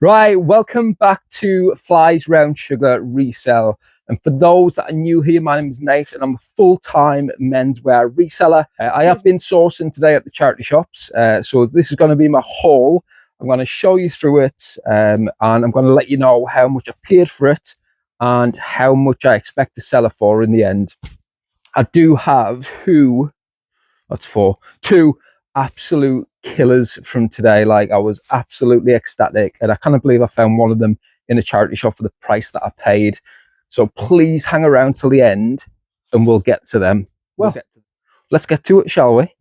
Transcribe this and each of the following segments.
Right, welcome back to Flies Round Sugar Resell. And for those that are new here, my name is Nate and I'm a full-time menswear reseller. I have been sourcing today at the charity shops, so this is going to be my haul. I'm going to show you through it, and I'm going to let you know how much I paid for it and how much I expect to sell it for in the end. I do have two absolute killers from today. Like, I was absolutely ecstatic and I can't believe I found one of them in a charity shop for the price that I paid. So please hang around till the end and we'll get to them. Well, let's get to it, shall we?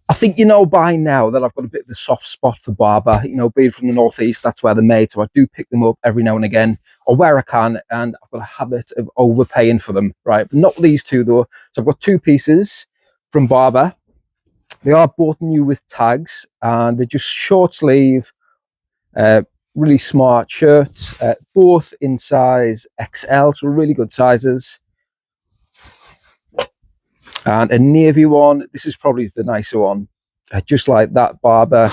I think you know by now that I've got a bit of a soft spot for Barber. You know, being from the northeast, that's where they're made, so I do pick them up every now and again, or where I can, and I've got a habit of overpaying for them, right? But not these two though. So I've got two pieces from Barber. They are both new with tags, and they're just short sleeve, really smart shirts, both in size XL, so really good sizes. And a navy one. This is probably the nicer one. Just like that Barber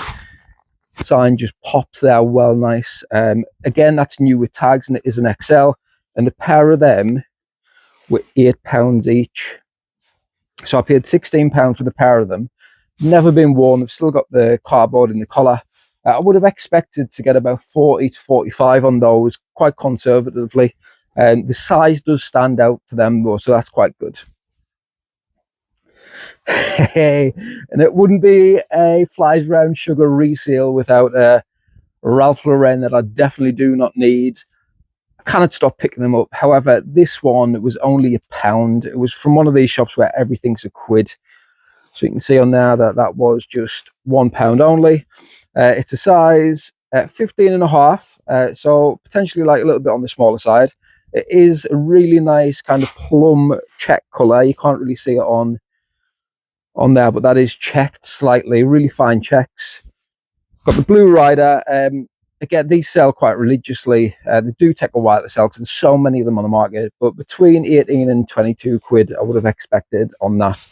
sign just pops there, well nice. Again, that's new with tags and it is an XL, and the pair of them were £8 each. So I paid £16 for the pair of them. Never been worn. They've still got the cardboard in the collar. I would have expected to get about 40 to 45 on those, quite conservatively. And the size does stand out for them though, so that's quite good. And it wouldn't be a Flies Round Sugar resale without a Ralph Lauren that I definitely do not need. I cannot stop picking them up. However, this one was only £1. It was from one of these shops where everything's a quid. So you can see on there that that was just £1 only. It's a size 15 and a half, so potentially like a little bit on the smaller side. It is a really nice kind of plum check colour. You can't really see it on there, but that is checked slightly, really fine checks. Got the blue rider. Again, these sell quite religiously. They do take a while to sell because there's so many of them on the market, but between 18 and 22 quid I would have expected on that.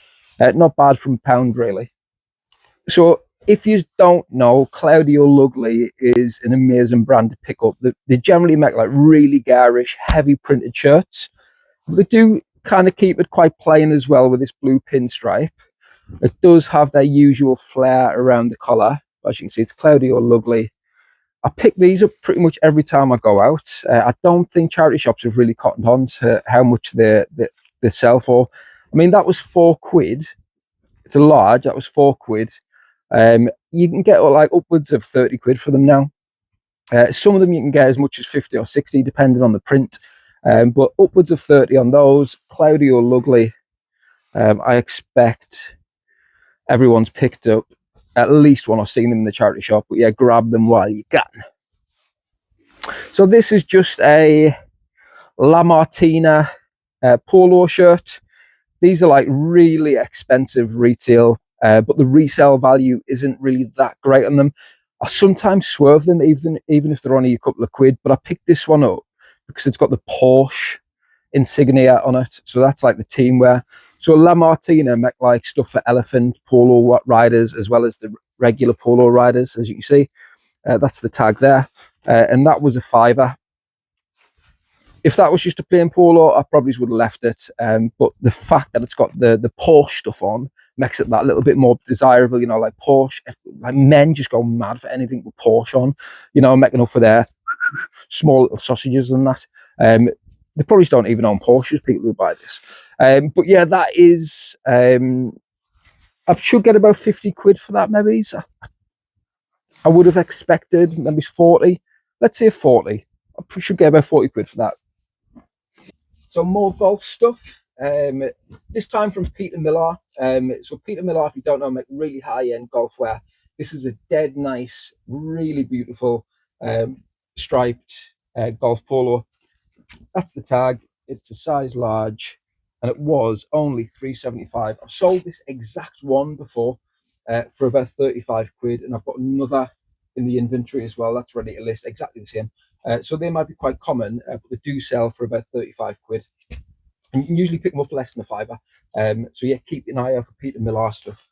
Not bad from £1, really. So if you don't know, Cloudy or Lugly is an amazing brand to pick up. They generally make like really garish, heavy printed shirts. They do kind of keep it quite plain as well with this blue pinstripe. It does have their usual flair around the collar. As you can see, it's Cloudy or Lugly. I pick these up pretty much every time I go out. I don't think charity shops have really cottoned on to how much they sell for. I mean, that was £4. It's a large. That was £4. You can get like upwards of 30 quid for them now. Some of them you can get as much as 50 or 60 depending on the print, but upwards of 30 on those. Cloudy or Lugly, I expect everyone's picked up at least one or seen them in the charity shop, but yeah, grab them while you can. So this is just a La Martina polo shirt. These are like really expensive retail, but the resale value isn't really that great on them. I sometimes swerve them even if they're only a couple of quid, but I picked this one up because it's got the Porsche insignia on it, so that's like the team wear. So La Martina make like stuff for elephant polo riders as well as the regular polo riders, as you can see. That's the tag there, and that was £5. If that was just a plain polo, I probably would have left it. But the fact that it's got the Porsche stuff on makes it that little bit more desirable. You know, like Porsche, like men just go mad for anything with Porsche on. You know, making up for their small little sausages and that. They probably don't even own Porsches, people who buy this. But yeah, that is. I should get about 50 quid for that, maybe. I would have expected maybe 40. Let's say 40. I should get about 40 quid for that. So more golf stuff. This time from Peter Millar. So Peter Millar, if you don't know, make really high-end golf wear. This is a dead nice, really beautiful striped golf polo. That's the tag. It's a size large, and it was only £3.75. I've sold this exact one before for about 35 quid, and I've got another in the inventory as well. That's ready to list, exactly the same. So they might be quite common, but they do sell for about 35 quid. And you can usually pick them up for less than £5. So yeah, keep an eye out for Peter Millar stuff.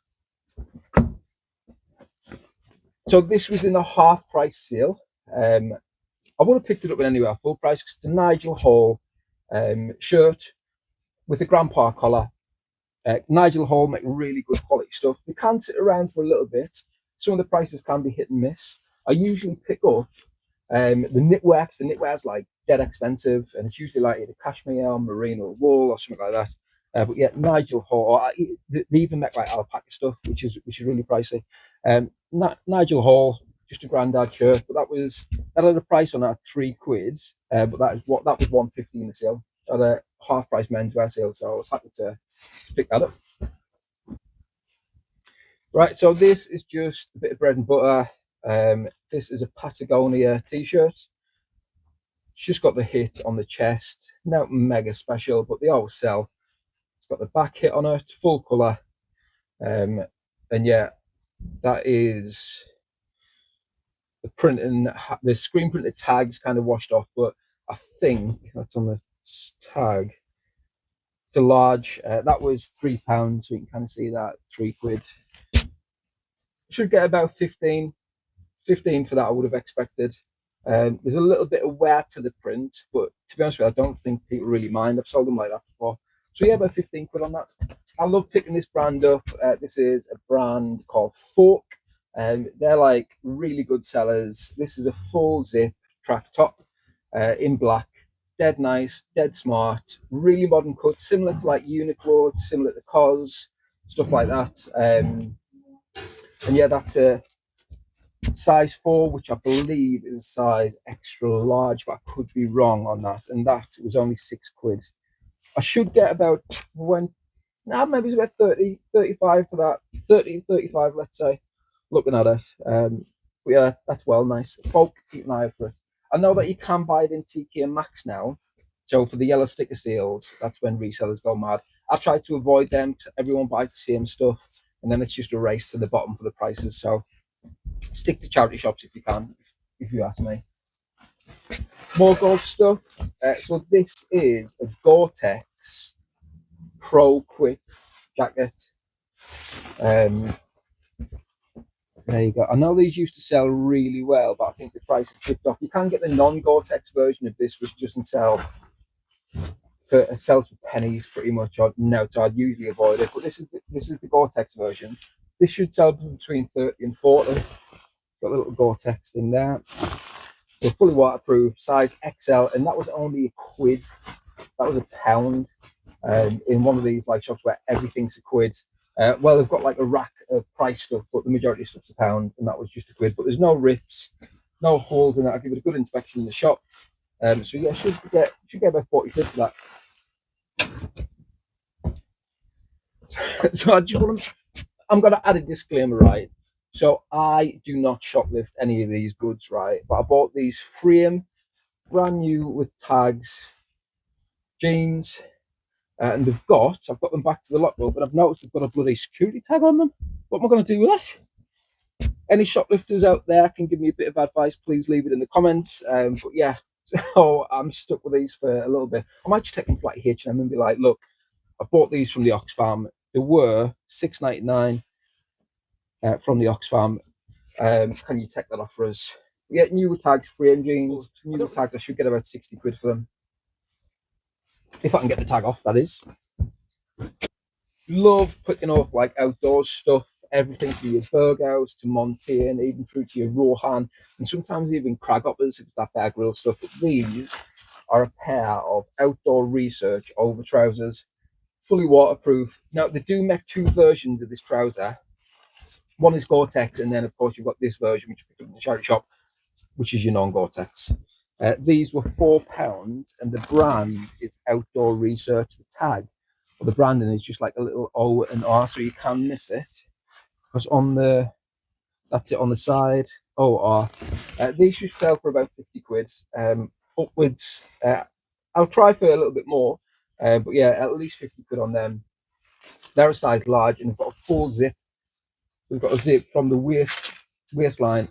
So this was in a half price sale. I would have picked it up anyway at full price because it's a Nigel Hall shirt with a grandpa collar. Nigel Hall make really good quality stuff. They can sit around for a little bit. Some of the prices can be hit and miss. I usually pick up the knitwear. The knitwear's like dead expensive, and it's usually like either cashmere or merino wool or something like that. But yeah, Nigel Hall. They even make like alpaca stuff, which is really pricey. Nigel Hall, just a granddad shirt, but that had a price on that £3. But that was 150 in the sale. At a half price menswear sale, so I was happy to pick that up. Right, so this is just a bit of bread and butter. This is a Patagonia t-shirt. It's just got the hit on the chest. Not mega special, but they always sell. It's got the back hit on it, full colour. And yeah, that is the printing. The screen printed tags kind of washed off, but I think that's on the tag. It's a large. That was £3, so you can kind of see that £3. Should get about 15 for that. I would have expected. There's a little bit of wear to the print, but to be honest with you, I don't think people really mind. I've sold them like that before. So yeah, about 15 quid on that. I love picking this brand up. This is a brand called Fork. They're like really good sellers. This is a full zip track top in black. Dead nice, dead smart, really modern cut, similar to like Uniqlo, similar to COS, stuff like that. And yeah, that's a size 4, which I believe is size extra large, but I could be wrong on that. And that was only £6. I should get about maybe it's about 30, 35 for that. 30, 35, let's say, looking at it. But yeah, that's well nice. Folk, keep an eye out for it. I know that you can buy it in TK Maxx now. So for the yellow sticker sales, that's when resellers go mad. I try to avoid them because everyone buys the same stuff, and then it's just a race to the bottom for the prices. So stick to charity shops if you can, if you ask me. More golf stuff. So this is a Gore-Tex Pro Quick jacket. There you go. I know these used to sell really well, but I think the price has chipped off. You can get the non-Gore-Tex version of this, which doesn't sell it sells for pennies pretty much. So I'd usually avoid it. But this is the Gore-Tex version. This should sell between 30 and 40. Got a little Gore-Tex thing there. They're fully waterproof, size XL, and that was only £1. That was £1 in one of these like shops where everything's £1. Well, they've got like a rack of price stuff, but the majority of stuff's £1, and that was just £1. But there's no rips, no holes in it. I'll give it a good inspection in the shop. So yeah, should get about 40 quid for that. So I'm going to add a disclaimer, right? So I do not shoplift any of these goods, right? But I bought these frame, brand new with tags, jeans, and I've got them back to the logbook, but I've noticed they've got a bloody security tag on them. What am I going to do with that? Any shoplifters out there can give me a bit of advice, please leave it in the comments. But yeah, so I'm stuck with these for a little bit. I might just take them to like H&M and be like, look, I bought these from the Oxfam. They were £6.99 from the Oxfam. Can you take that off for us? We get newer tags, frame jeans, newer tags. I should get about 60 quid for them. If I can get the tag off, that is. Love picking up like outdoors stuff, everything from your Burghouse to Montane, even through to your Rohan, and sometimes even Craghoppers if it's that Bear Grill stuff. But these are a pair of outdoor research over trousers, fully waterproof. Now, they do make two versions of this trouser. One is Gore-Tex, and then of course you've got this version which you picked up in the charity shop, which is your non-Gore-Tex. These were £4, and the brand is Outdoor Research. The tag, or the branding, is just like a little O and R, so you can miss it. Because that's it on the side, O R. These should sell for about 50 quid, upwards. I'll try for a little bit more, but yeah, at least 50 quid on them. They're a size large, and they've got a full zip. We've got a zip from the waistline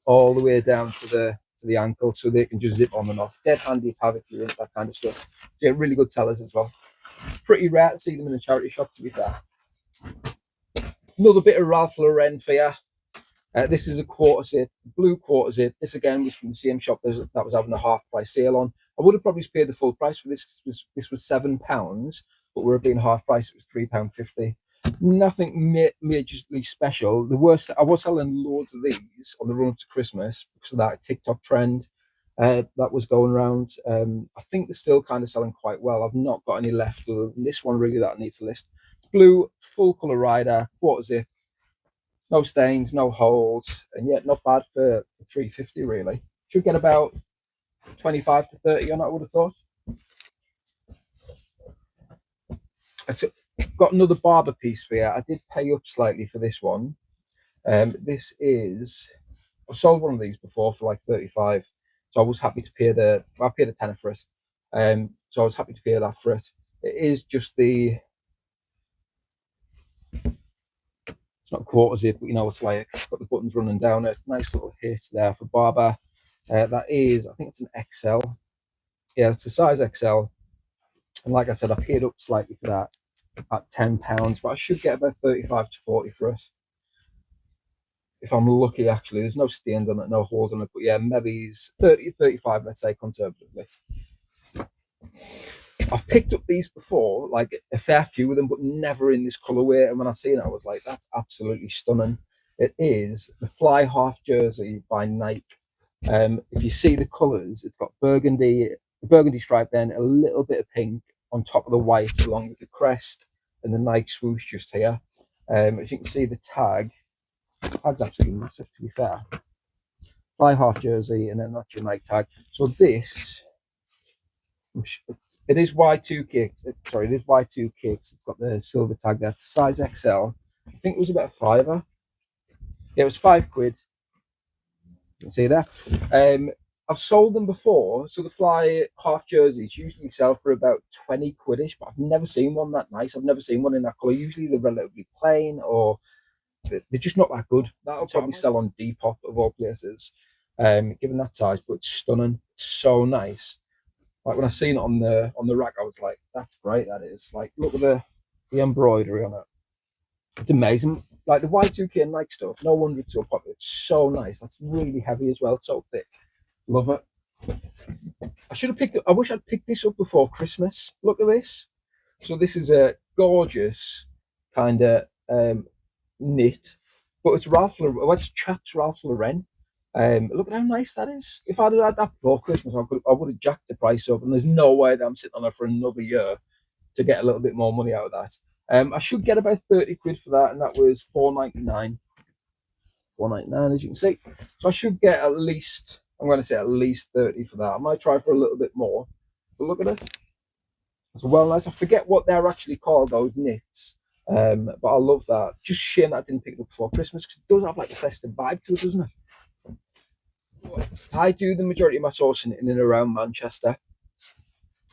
all the way down to the ankle, so they can just zip on and off. Dead handy to have if you're into that kind of stuff. So yeah, really good sellers as well. Pretty rare to see them in a charity shop, to be fair. Another bit of Ralph Lauren for you. This is a quarter zip, blue quarter zip. This again was from the same shop that was having a half price sale on. I would have probably paid the full price for this. This was £7, but we're being half price. It was £3.50. Nothing majorly special. I was selling loads of these on the run up to Christmas because of that TikTok trend that was going around. I think they're still kind of selling quite well. I've not got any left other than this one really that I need to list. It's blue, full colour rider, quarter zip. No stains, no holes, and yet not bad for 350 really. Should get about 25 to 30 on it, I would have thought. I've got another barber piece for you. I did pay up slightly for this one. This is, I've sold one of these before for like 35, so I was happy to pay I paid a tenner for it. So I was happy to pay that for it. It is just it's not a quarter zip, but you know, it's like got the buttons running down it. Nice little hit there for barber. That is, I think it's an XL. Yeah, it's a size XL. And like I said, I paid up slightly for that at £10, but I should get about 35 to 40 for it. If I'm lucky, actually. There's no stains on it, no holes on it, but yeah, maybe 30 to 35, let's say, conservatively. I've picked up these before, like a fair few of them, but never in this colourway. And when I seen it, I was like, that's absolutely stunning. It is the Fly Half Jersey by Nike. If you see the colours, it's got burgundy stripe, then a little bit of pink on top of the white, along with the crest and the Nike swoosh just here. As you can see, the tag's absolutely massive, to be fair. Fly Half Jersey, and then that's your Nike tag. So this, it is Y2 Sorry, it is Y2 kicks. It's got the silver tag there. It's size XL. I think it was about a £5. Yeah, it was £5. You can see there. I've sold them before. So the Fly Half Jerseys usually sell for about 20 quid-ish, but I've never seen one that nice. I've never seen one in that colour. Usually they're relatively plain, or they're just not that good. That'll probably sell on Depop of all places, given that size, but it's stunning. It's so nice. Like when I seen it on the rack, I was like, that's great, that is. Like, look at the embroidery on it. It's amazing. Like the Y2K and Nike stuff, no wonder it's so popular. It's so nice. That's really heavy as well. It's so thick. Love it. I wish I'd picked this up before Christmas. Look at this. So this is a gorgeous kind of knit, but it's it's Chaps Ralph Lauren. Look at how nice that is. If I'd had that before Christmas, I would have jacked the price up, and there's no way that I'm sitting on it for another year to get a little bit more money out of that. I should get about 30 quid for that, and that was £4.99. £4.99, as you can see. So I should get at least, I'm going to say at least 30 for that. I might try for a little bit more. But look at this. It's well nice. I forget what they're actually called, those knits. But I love that. Just shame that I didn't pick it up before Christmas, because it does have like a festive vibe to it, doesn't it? I do the majority of my sourcing in and around Manchester,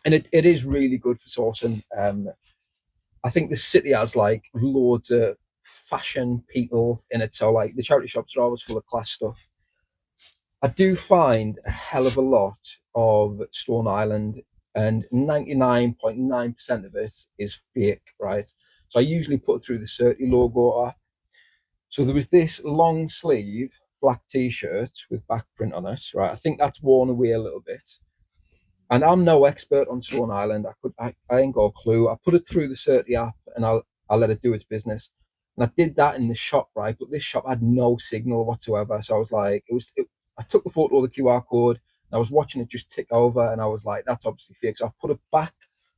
and it is really good for sourcing. I think the city has like loads of fashion people in it, so like the charity shops are always full of class stuff. I do find a hell of a lot of Stone Island, and 99.9% of it is fake, right? So I usually put it through the Certi logo app. So there was this long sleeve black t-shirt with back print on it, right? I think that's worn away a little bit. And I'm no expert on Stone Island. I ain't got a clue. I put it through the Certi app, and I'll let it do its business. And I did that in the shop, right? But this shop had no signal whatsoever. So I was like, I took the photo of the QR code, and I was watching it just tick over, and I was like, that's obviously fake. So I put it back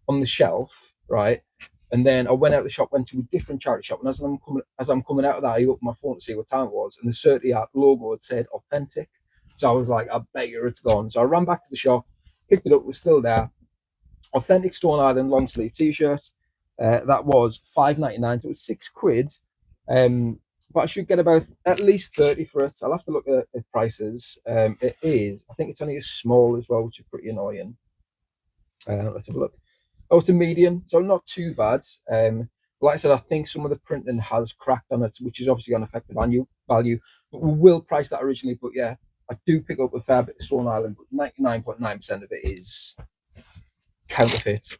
on the shelf, right? And then I went out of the shop, went to a different charity shop, and as I'm coming out of that, I opened my phone to see what time it was, and the Certi app logo had said authentic. So I was like, I bet you it's gone. So I ran back to the shop, picked it up, it was still there. Authentic Stone Island long sleeve t-shirt. That was £5.99, so it was £6. But I should get about at least 30 for it. I'll have to look at prices. It is, I think it's only a small as well, which is pretty annoying. Let's have a look. Oh, it's a medium, so not too bad. Like I said, I think some of the printing has cracked on it, which is obviously going to affect the value. But we will price that originally. But yeah, I do pick up a fair bit of Stone Island, but 99.9% of it is counterfeit.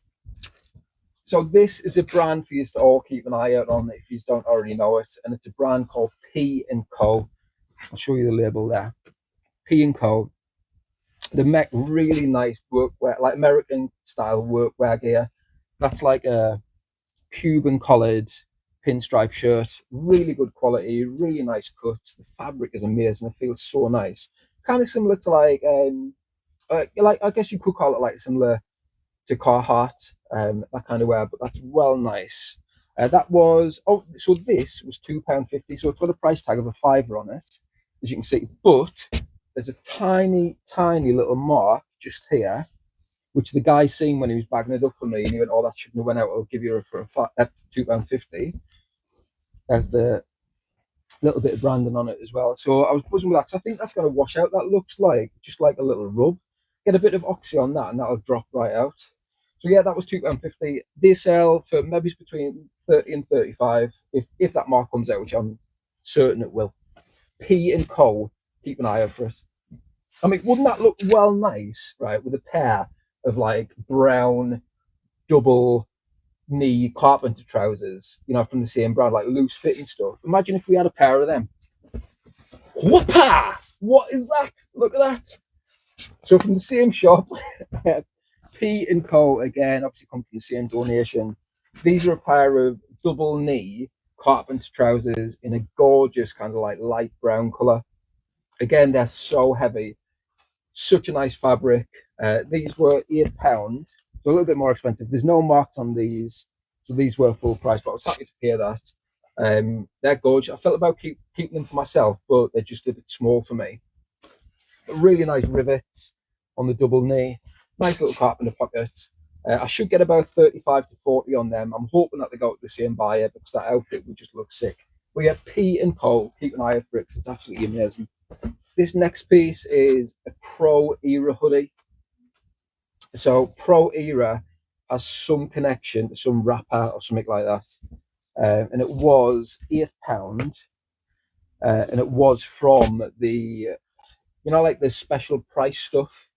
So this is a brand for you to all keep an eye out on if you don't already know it, and it's a brand called P&Co. I'll show you the label there. P&Co. They make really nice workwear, like American style workwear gear. That's like a Cuban collared pinstripe shirt, really good quality, really nice cuts. The fabric is amazing. It feels so nice. Kind of similar to like I guess you could call it like similar to Carhartt, that kind of wear, but that's well nice. That was so this was £2.50, so it's got a price tag of a fiver on it, as you can see. But there's a tiny, tiny little mark just here, which the guy seen when he was bagging it up for me, and he went, "Oh, that shouldn't have went out. I'll give you it for £2.50." There's the little bit of branding on it as well. So I was buzzing with that. So I think that's going to wash out. That looks like just like a little rub. Get a bit of oxy on that, and that'll drop right out. So yeah, that was £2.50. They sell for maybe between 30 and 35 if that mark comes out, which I'm certain it will. P&Co, keep an eye out for it. I mean, wouldn't that look well nice, right, with a pair of like brown double knee carpenter trousers, you know, from the same brand, like loose fitting stuff. Imagine if we had a pair of them. Whoopah! What is that? Look at that. So from the same shop, P&Co again, obviously come from the same donation. These are a pair of double knee carpenter trousers in a gorgeous kind of like light brown color. Again, they're so heavy, such a nice fabric. These were £8, so a little bit more expensive. There's no marks on these, so these were full price, but I was happy to pay that. They're gorgeous. I felt about keeping them for myself, but they're just a bit small for me. But really nice rivets on the double knee, nice little carpenter pocket. I should get about 35 to 40 on them. I'm hoping that they go to the same buyer because that outfit would just look sick. But yeah, P&Co, keep an eye out for it because it's absolutely amazing. This next piece is a Pro Era hoodie. So Pro Era has some connection to some rapper or something like that. And it was £8. And it was from the, you know, like the special price stuff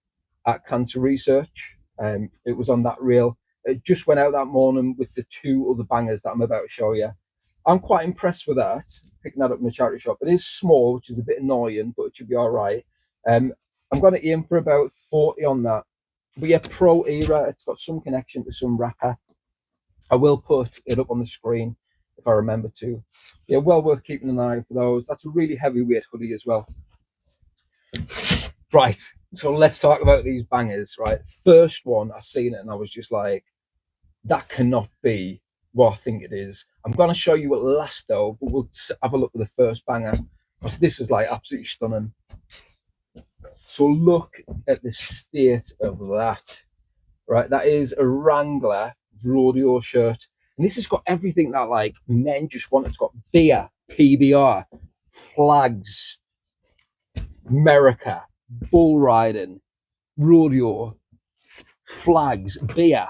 at Cancer Research. It was on that reel. It just went out that morning with the two other bangers that I'm about to show you. I'm quite impressed with that, picking that up in the charity shop. It is small, which is a bit annoying, but it should be all right. I'm going to aim for about 40 on that. But yeah, Pro Era, it's got some connection to some rapper. I will put it up on the screen if I remember to. Yeah, well worth keeping an eye for those. That's a really heavyweight hoodie as well. Right, so let's talk about these bangers, right? First one, I seen it and I was just like, that cannot be what I think it is. I'm going to show you what last though, but we'll have a look at the first banger. This is like absolutely stunning. So look at the state of that, right? That is a Wrangler rodeo shirt. And this has got everything that like men just want. It's got beer, PBR, flags, America, bull riding, rodeo, flags, beer.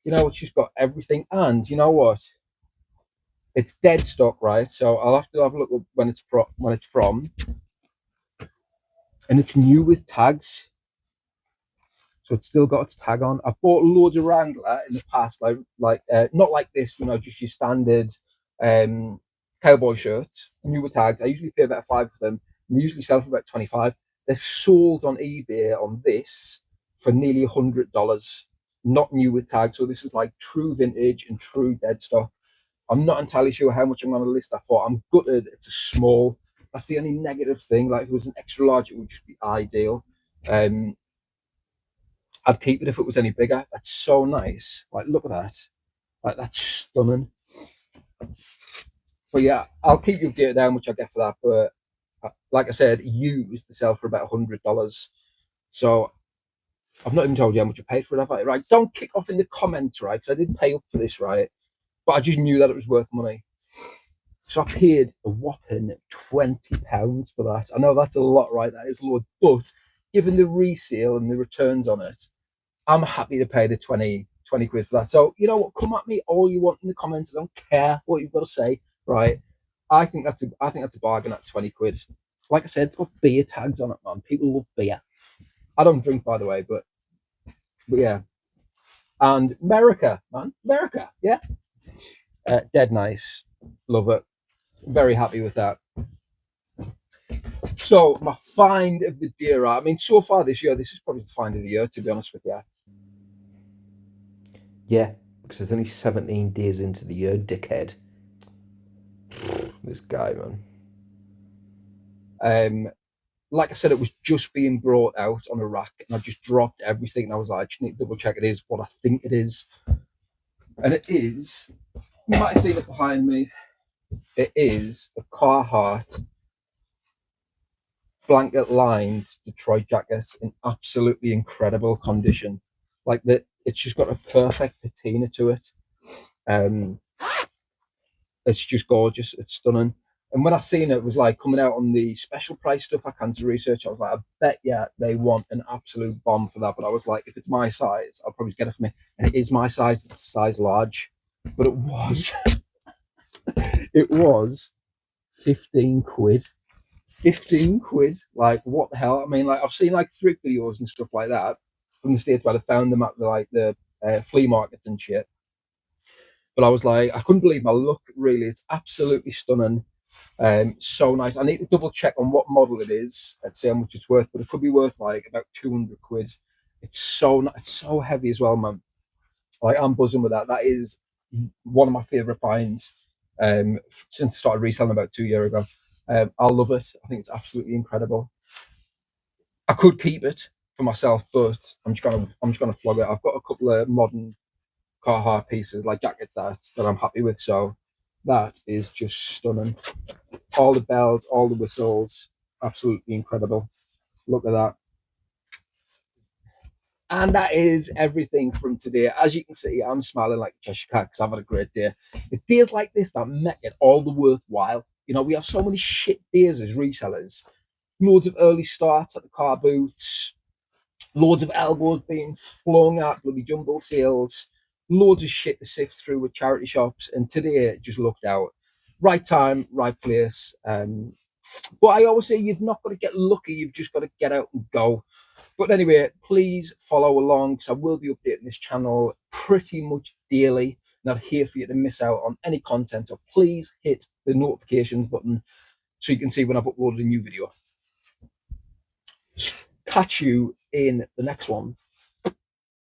You know, it's just got everything. And you know what? It's dead stock, right? So I'll have to have a look when it's from. And it's new with tags. So it's still got its tag on. I've bought loads of Wrangler in the past, like not like this, you know, just your standard cowboy shirts, new with tags. I usually pay about $5 for them. They usually sell for about 25. They're sold on eBay on this for nearly $100, not new with tags. So this is like true vintage and true dead stock. I'm not entirely sure how much I'm going to list that for. I'm gutted. It's a small. That's the only negative thing. Like if it was an extra large, it would just be ideal. I'd keep it if it was any bigger. That's so nice. Like look at that. Like that's stunning. But yeah, I'll keep you updated how much I get for that. But like I said, used to sell for about $100. So I've not even told you how much I paid for it, have I? Right? Don't kick off in the comments, right? Because I did pay up for this, right? But I just knew that it was worth money. So I paid a whopping £20 for that. I know that's a lot, right? That is a lot. But given the resale and the returns on it, I'm happy to pay the 20 quid for that. So, you know what? Come at me all you want in the comments. I don't care what you've got to say, right? I think that's a bargain at 20 quid. Like I said, it's got beer tags on it, man. People love beer. I don't drink, by the way, but yeah. And America, man. America, yeah. Dead nice. Love it. Very happy with that. So my find of the deer, I mean, so far this year, this is probably the find of the year, to be honest with you. Yeah, because there's only 17 days into the year, dickhead. This guy, man. Um, like I said, it was just being brought out on a rack, and I just dropped everything. And I was like, I just need to double check it is what I think it is, and it is. You might have seen it behind me. It is a Carhartt blanket lined Detroit jacket in absolutely incredible condition. Like that, it's just got a perfect patina to it. Um, it's just gorgeous. It's stunning. And when I seen it was like coming out on the special price stuff I cancer research, I was like, I bet they want an absolute bomb for that. But I was like, if it's my size, I'll probably get it for me. And it is my size, it's size large. But it was it was 15 quid. 15 quid. Like what the hell? I mean, like I've seen like thrift videos and stuff like that from the States where they found them at the flea markets and shit. But I was like, I couldn't believe my luck, really. It's absolutely stunning. So nice. I need to double check on what model it is and see how much it's worth, but it could be worth like about 200 quid. It's so heavy as well, man. Like I'm buzzing with that. That is one of my favorite finds since I started reselling about 2 years ago. I love it. I think it's absolutely incredible. I could keep it for myself, but I'm just gonna flog it. I've got a couple of modern Carhartt pieces like jackets that I'm happy with. So that is just stunning. All the bells, all the whistles, absolutely incredible. Look at that. And that is everything from today. As you can see, I'm smiling like a Cheshire cat because I've had a great day. It's days like this that make it all the worthwhile. You know, we have so many shit days as resellers. Loads of early starts at the car boots, loads of elbows being flung at bloody jumble sales, loads of shit to sift through with charity shops. And today it just looked out. Right time, right place. But I always say you've not got to get lucky, you've just got to get out and go. But anyway, please follow along because I will be updating this channel pretty much daily. Not here for you to miss out on any content. So please hit the notifications button so you can see when I've uploaded a new video. Catch you in the next one.